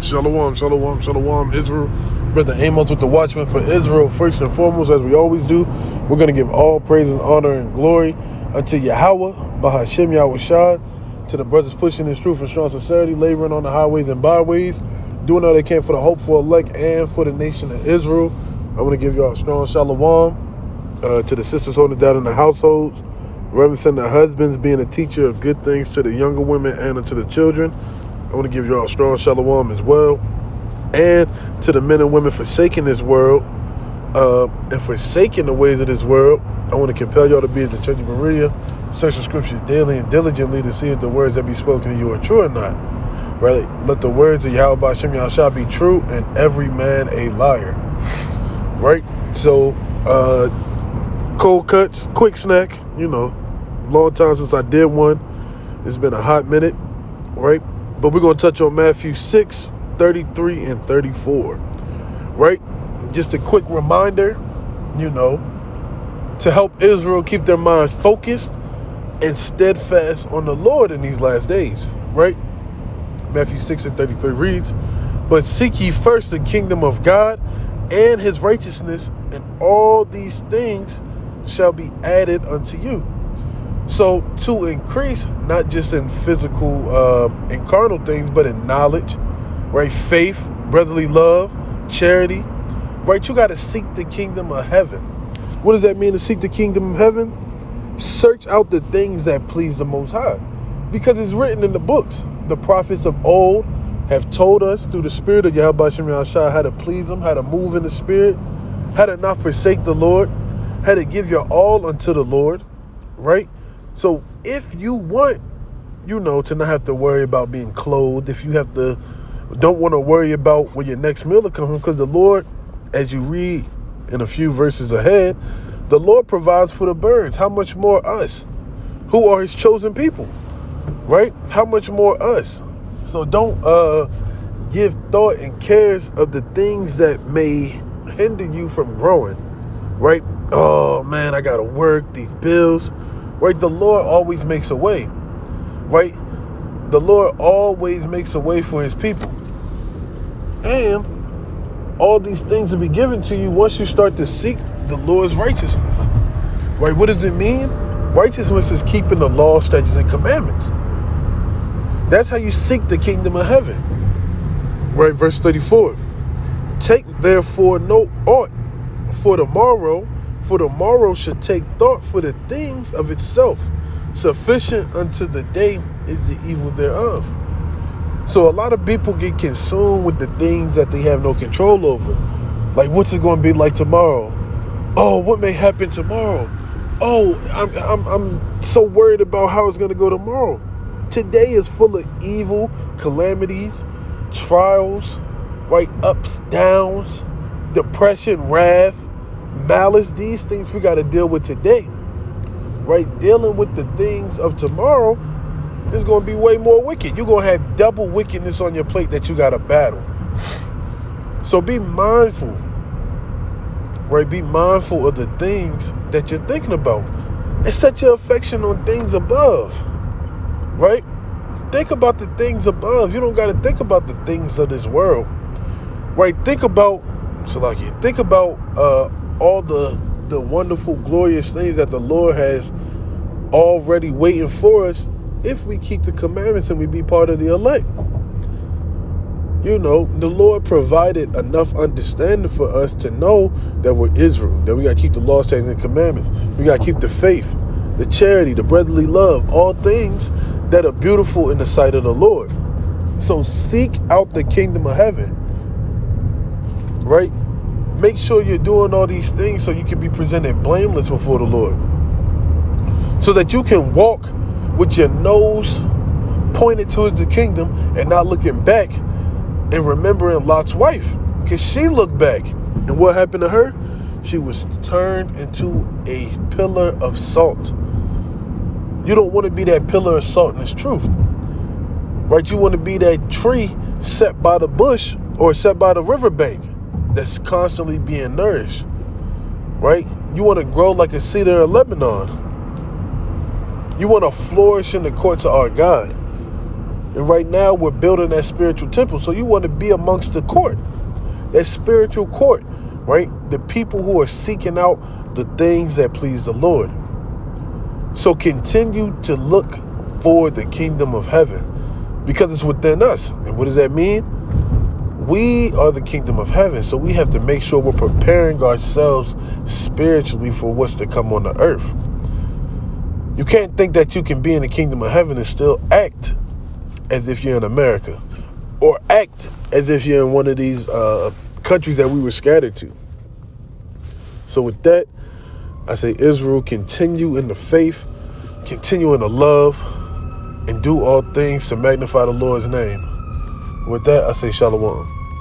Shalom, shalom, shalom, Israel. Brother Amos with the Watchman for Israel. First and foremost, as we always do, we're going to give all praise and honor and glory unto Yahweh, Bahashem Yahushua, to the brothers pushing this truth and strong sincerity, laboring on the highways and byways, doing all they can for the hopeful elect and for the nation of Israel. I want to give y'all a strong shalom to the sisters holding down in the households, reverencing their husbands, being a teacher of good things to the younger women and unto the children. I want to give y'all a strong shalom as well. And to the men and women forsaking this world and forsaking the ways of this world, I want to compel y'all to be at the Church of Berea, search the scriptures daily and diligently to see if the words that be spoken to you are true or not. Right? Let the words of Yahweh Hashem Yahushua be true and every man a liar. Right? So, cold cuts, quick snack, long time since I did one. It's been a hot minute, right? But we're going to touch on Matthew 6, 33 and 34, right? Just a quick reminder, to help Israel keep their mind focused and steadfast on the Lord in these last days, right? Matthew 6 and 33 reads, "But seek ye first the kingdom of God and his righteousness, and all these things shall be added unto you." So to increase, not just in physical and carnal things, but in knowledge, right? Faith, brotherly love, charity, right? You got to seek the kingdom of heaven. What does that mean to seek the kingdom of heaven? Search out the things that please the Most High, because it's written in the books. The prophets of old have told us through the spirit of Yahweh Shem Yahushua how to please him, how to move in the spirit, how to not forsake the Lord, how to give your all unto the Lord, right? So if you want, to not have to worry about being clothed, if you don't want to worry about where your next meal will come from, because the Lord, as you read in a few verses ahead, the Lord provides for the birds. How much more us, who are his chosen people, right? How much more us? So don't give thought and cares of the things that may hinder you from growing, right? Oh man, I gotta work, these bills. Right, the Lord always makes a way, right? The Lord always makes a way for his people. And all these things will be given to you once you start to seek the Lord's righteousness, right? What does it mean? Righteousness is keeping the law, statutes, and commandments. That's how you seek the kingdom of heaven, right? Verse 34, "Take therefore no aught for the morrow should take thought for the things of itself. Sufficient unto the day is the evil thereof." So a lot of people get consumed with the things that they have no control over. Like, what's it going to be like tomorrow? Oh, what may happen tomorrow? Oh, I'm so worried about how it's going to go tomorrow. Today is full of evil, calamities, trials, right? Ups, downs, depression, wrath, malice. These things we got to deal with today, right? Dealing with the things of tomorrow is going to be way more wicked. You're going to have double wickedness on your plate that you got to battle. So be mindful, right? Be mindful of the things that you're thinking about and set your affection on things above, right? Think about the things above. You don't got to think about the things of this world, right? Think about all the wonderful, glorious things that the Lord has already waiting for us if we keep the commandments and we be part of the elect. The Lord provided enough understanding for us to know that we're Israel, that we got to keep the law, statutes, and commandments. We got to keep the faith, the charity, the brotherly love, all things that are beautiful in the sight of the Lord. So seek out the kingdom of heaven, right? Make sure you're doing all these things so you can be presented blameless before the Lord. So that you can walk with your nose pointed towards the kingdom and not looking back and remembering Lot's wife. Because she looked back. And what happened to her? She was turned into a pillar of salt. You don't want to be that pillar of salt in this truth. Right? You want to be that tree set by the bush or set by the riverbank that's constantly being nourished, right? You want to grow like a cedar in Lebanon. You want to flourish in the courts of our God. And right now we're building that spiritual temple. So you want to be amongst the court, that spiritual court, right? The people who are seeking out the things that please the Lord. So continue to look for the kingdom of heaven because it's within us. And what does that mean? We are the kingdom of heaven. So we have to make sure we're preparing ourselves spiritually for what's to come on the earth. You can't think that you can be in the kingdom of heaven and still act as if you're in America, or act as if you're in one of these countries that we were scattered to. So with that, I say, Israel, continue in the faith, continue in the love, and do all things to magnify the Lord's name. With that, I say, Shalom.